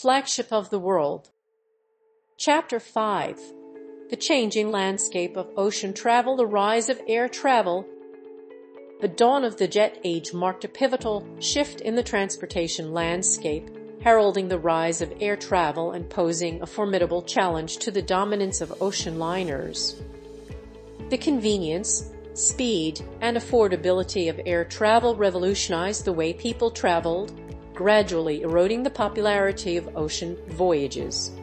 flagship of the world. Chapter 5. The changing landscape of ocean travel, the rise of air travel. The dawn of the jet age marked a pivotal shift in the transportation landscape, heralding the rise of air travel and posing a formidable challenge to the dominance of ocean liners. The convenience, speed, and affordability of air travel revolutionized the way people traveled, gradually eroding the popularity of ocean voyages.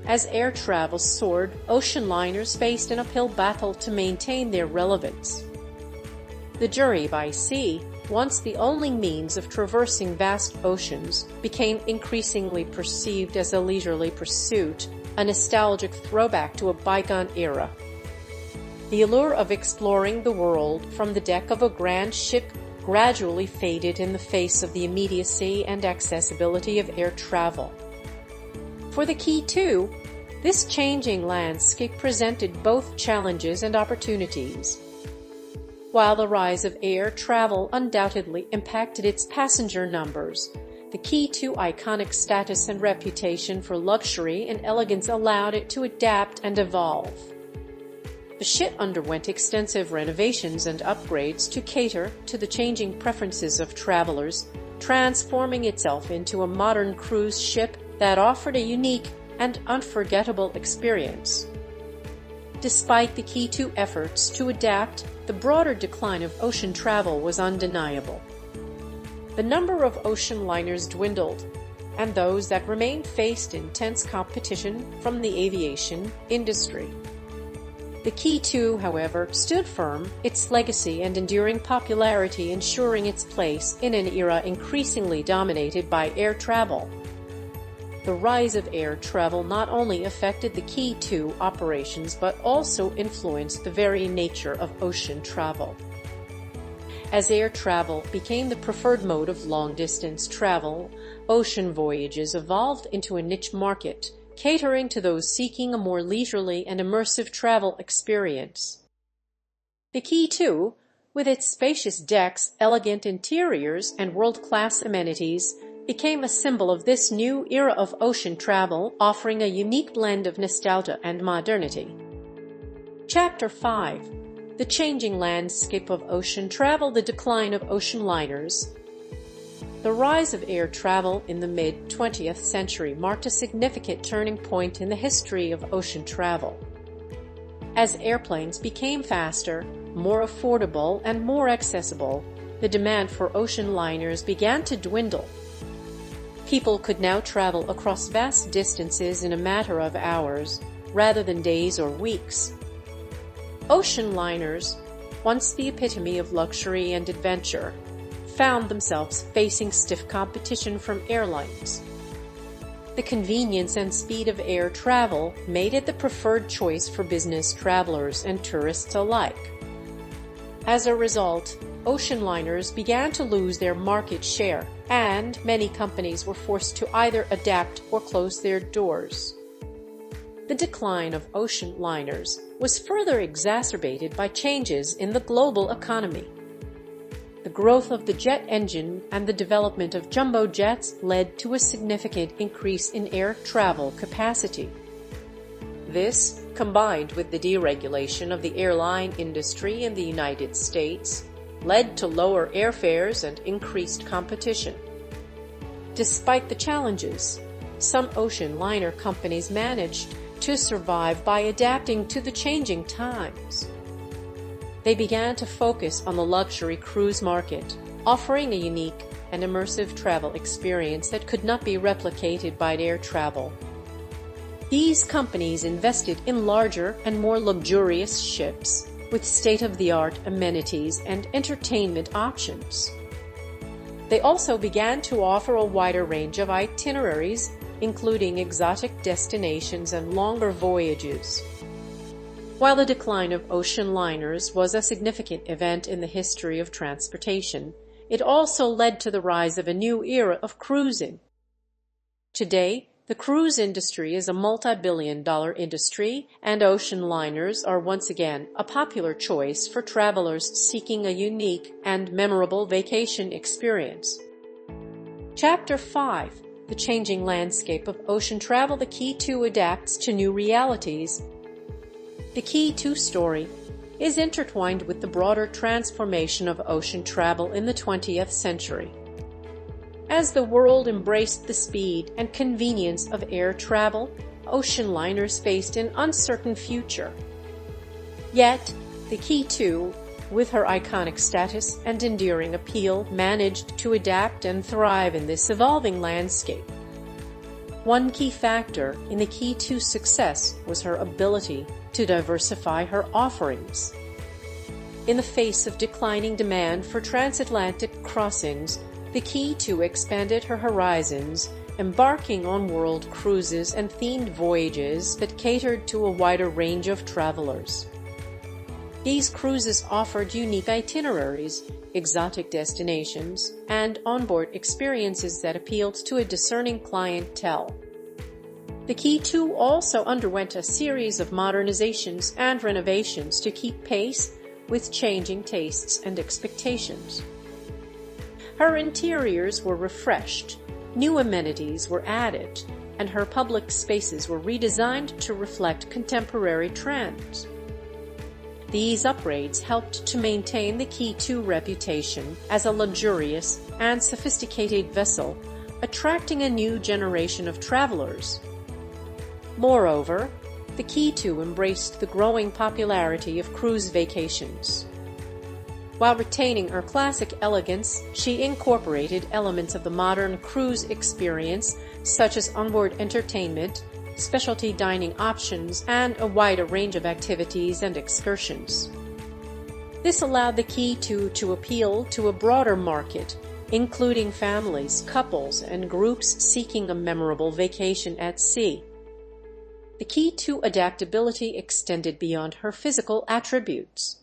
As air travel soared, ocean liners faced an uphill battle to maintain their relevance. The journey by sea, once the only means of traversing vast oceans, became increasingly perceived as a leisurely pursuit, a nostalgic throwback to a bygone era. The allure of exploring the world from the deck of a grand ship gradually faded in the face of the immediacy and accessibility of air travel. For the Key too, this changing landscape presented both challenges and opportunities. While the rise of air travel undoubtedly impacted its passenger numbers, the Key 2's iconic status and reputation for luxury and elegance allowed it to adapt and evolve. The ship underwent extensive renovations and upgrades to cater to the changing preferences of travelers, transforming itself into a modern cruise ship that offered a unique and unforgettable experience. Despite the Key 2 efforts to adapt, the broader decline of ocean travel was undeniable. The number of ocean liners dwindled, and those that remained faced intense competition from the aviation industry. The Key 2, however, stood firm, its legacy and enduring popularity ensuring its place in an era increasingly dominated by air travel. The rise of air travel not only affected the Key 2 operations but also influenced the very nature of ocean travel. As air travel became the preferred mode of long-distance travel, ocean voyages evolved into a niche market, catering to those seeking a more leisurely and immersive travel experience. The Key 2, with its spacious decks, elegant interiors, and world-class amenities, became a symbol of this new era of ocean travel, offering a unique blend of nostalgia and modernity. Chapter 5. The changing landscape of ocean travel, the decline of ocean liners. The rise of air travel in the mid-20th century marked a significant turning point in the history of ocean travel. As airplanes became faster, more affordable, and more accessible, the demand for ocean liners began to dwindle. People could now travel across vast distances in a matter of hours, rather than days or weeks. Ocean liners, once the epitome of luxury and adventure, found themselves facing stiff competition from airlines. The convenience and speed of air travel made it the preferred choice for business travelers and tourists alike. As a result, ocean liners began to lose their market share, and many companies were forced to either adapt or close their doors. The decline of ocean liners was further exacerbated by changes in the global economy. The growth of the jet engine and the development of jumbo jets led to a significant increase in air travel capacity. This, combined with the deregulation of the airline industry in the United States, led to lower airfares and increased competition. Despite the challenges, some ocean liner companies managed to survive by adapting to the changing times. They began to focus on the luxury cruise market, offering a unique and immersive travel experience that could not be replicated by air travel. These companies invested in larger and more luxurious ships, with state-of-the-art amenities and entertainment options. They also began to offer a wider range of itineraries, including exotic destinations and longer voyages. While the decline of ocean liners was a significant event in the history of transportation, it also led to the rise of a new era of cruising. Today, the cruise industry is a multi-billion-dollar industry, and ocean liners are once again a popular choice for travelers seeking a unique and memorable vacation experience. Chapter 5. the changing landscape of ocean travel, the Key II adapts to new realities. The Key II story is intertwined with the broader transformation of ocean travel in the 20th century. As the world embraced the speed and convenience of air travel, ocean liners faced an uncertain future. Yet, the Key II, with her iconic status and enduring appeal, managed to adapt and thrive in this evolving landscape. One key factor in the Key II's success was her ability to diversify her offerings. In the face of declining demand for transatlantic crossings, the Key II expanded her horizons, embarking on world cruises and themed voyages that catered to a wider range of travelers. These cruises offered unique itineraries, exotic destinations, and onboard experiences that appealed to a discerning clientele. The Key II also underwent a series of modernizations and renovations to keep pace with changing tastes and expectations. Her interiors were refreshed, new amenities were added, and her public spaces were redesigned to reflect contemporary trends. These upgrades helped to maintain the Key II reputation as a luxurious and sophisticated vessel, attracting a new generation of travelers. Moreover, the Key II embraced the growing popularity of cruise vacations. While retaining her classic elegance, she incorporated elements of the modern cruise experience, such as onboard entertainment, specialty dining options, and a wider range of activities and excursions. This allowed the Key II to appeal to a broader market, including families, couples, and groups seeking a memorable vacation at sea. The Key II adaptability extended beyond her physical attributes.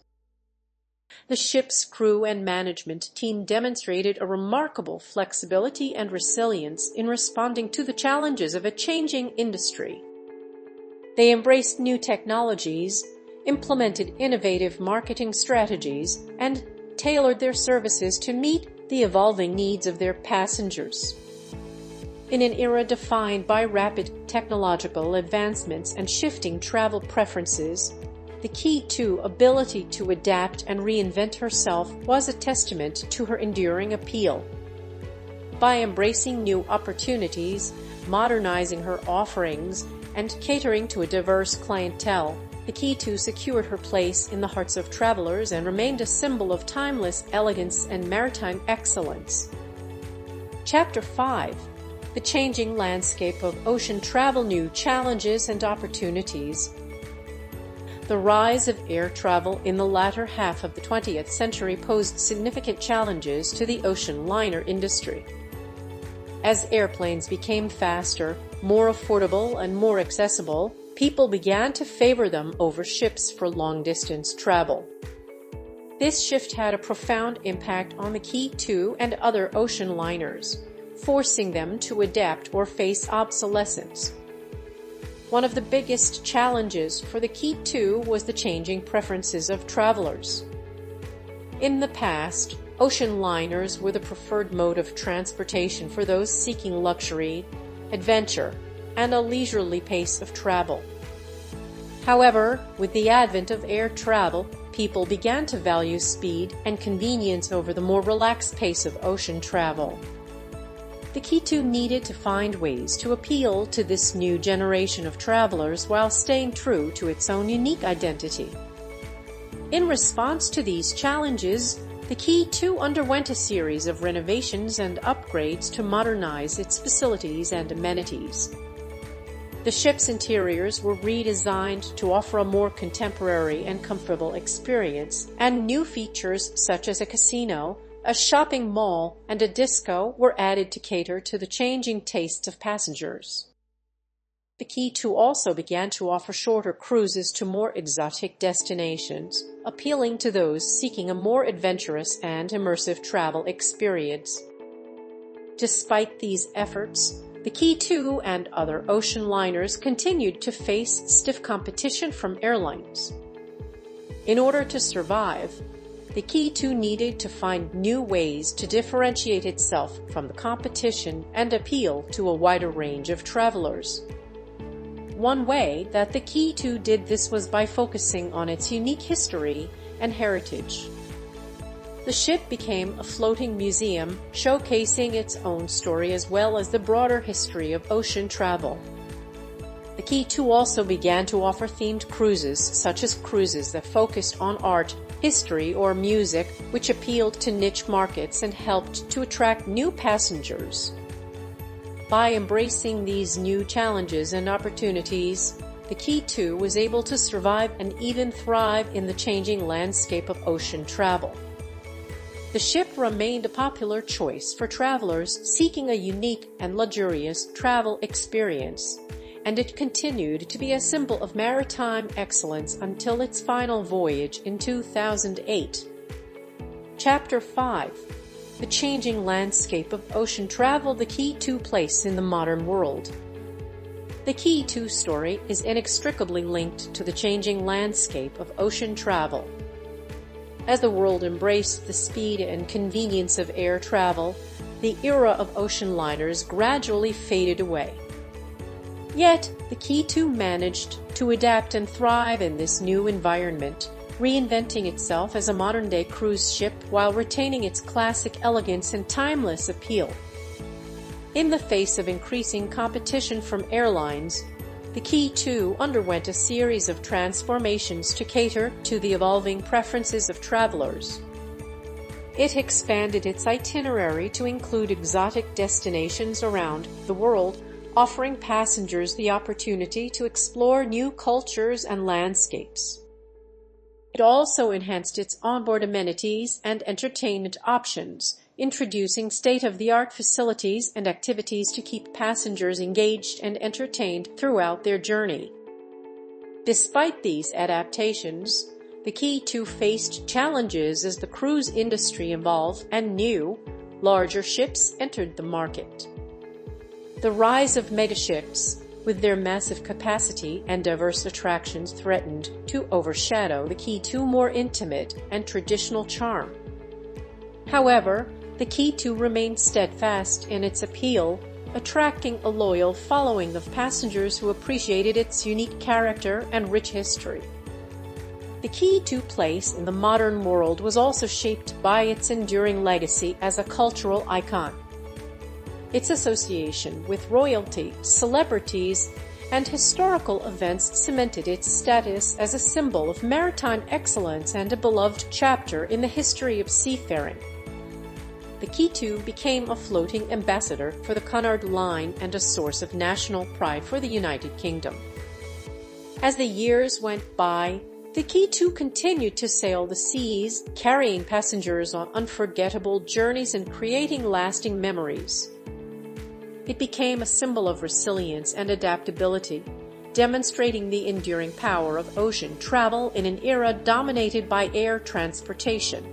The ship's crew and management team demonstrated a remarkable flexibility and resilience in responding to the challenges of a changing industry. They embraced new technologies, implemented innovative marketing strategies, and tailored their services to meet the evolving needs of their passengers. In an era defined by rapid technological advancements and shifting travel preferences, the Key II's ability to adapt and reinvent herself was a testament to her enduring appeal. By embracing new opportunities, modernizing her offerings, and catering to a diverse clientele, the Key II secured her place in the hearts of travelers and remained a symbol of timeless elegance and maritime excellence. Chapter 5: The Changing Landscape of Ocean Travel, New Challenges and Opportunities. The rise of air travel in the latter half of the 20th century posed significant challenges to the ocean liner industry. As airplanes became faster, more affordable, and more accessible, people began to favor them over ships for long-distance travel. This shift had a profound impact on the Key II and other ocean liners, forcing them to adapt or face obsolescence. One of the biggest challenges for the Key II was the changing preferences of travelers. In the past, ocean liners were the preferred mode of transportation for those seeking luxury, adventure, and a leisurely pace of travel. However, with the advent of air travel, people began to value speed and convenience over the more relaxed pace of ocean travel. The Key II needed to find ways to appeal to this new generation of travelers while staying true to its own unique identity. In response to these challenges, the Key II underwent a series of renovations and upgrades to modernize its facilities and amenities. The ship's interiors were redesigned to offer a more contemporary and comfortable experience, and new features such as a casino, a shopping mall, and a disco were added to cater to the changing tastes of passengers. The Key II also began to offer shorter cruises to more exotic destinations, appealing to those seeking a more adventurous and immersive travel experience. Despite these efforts, the Key II and other ocean liners continued to face stiff competition from airlines. In order to survive, the Key II needed to find new ways to differentiate itself from the competition and appeal to a wider range of travelers. One way that the Key II did this was by focusing on its unique history and heritage. The ship became a floating museum showcasing its own story as well as the broader history of ocean travel. The Key II also began to offer themed cruises, such as cruises that focused on art, history, or music, which appealed to niche markets and helped to attract new passengers. By embracing these new challenges and opportunities, the Key II was able to survive and even thrive in the changing landscape of ocean travel. The ship remained a popular choice for travelers seeking a unique and luxurious travel experience, and it continued to be a symbol of maritime excellence until its final voyage in 2008. Chapter 5: The changing landscape of ocean travel, the Key II place in the modern world. The Key II story is inextricably linked to the changing landscape of ocean travel. As the world embraced the speed and convenience of air travel, the era of ocean liners gradually faded away. Yet, the Key II managed to adapt and thrive in this new environment, reinventing itself as a modern-day cruise ship while retaining its classic elegance and timeless appeal. In the face of increasing competition from airlines, the Key II underwent a series of transformations to cater to the evolving preferences of travelers. It expanded its itinerary to include exotic destinations around the world, offering passengers the opportunity to explore new cultures and landscapes. It also enhanced its onboard amenities and entertainment options, introducing state-of-the-art facilities and activities to keep passengers engaged and entertained throughout their journey. Despite these adaptations, the Key II faced challenges as the cruise industry evolved and new, larger ships entered the market. The rise of megaships, with their massive capacity and diverse attractions, threatened to overshadow the Key II more intimate and traditional charm. However, the Key II remained steadfast in its appeal, attracting a loyal following of passengers who appreciated its unique character and rich history. The Key II place in the modern world was also shaped by its enduring legacy as a cultural icon. Its association with royalty, celebrities, and historical events cemented its status as a symbol of maritime excellence and a beloved chapter in the history of seafaring. The Key II became a floating ambassador for the Cunard Line and a source of national pride for the United Kingdom. As the years went by, the Key II continued to sail the seas, carrying passengers on unforgettable journeys and creating lasting memories. It became a symbol of resilience and adaptability, demonstrating the enduring power of ocean travel in an era dominated by air transportation.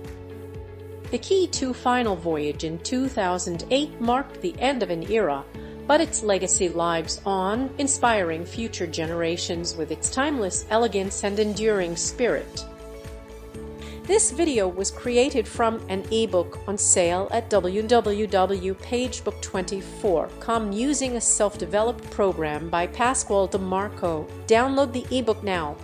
The Key II final voyage in 2008 marked the end of an era, but its legacy lives on, inspiring future generations with its timeless elegance and enduring spirit. This video was created from an ebook on sale at www.pagebook24.com using a self-developed program by Pasquale DeMarco. Download the ebook now.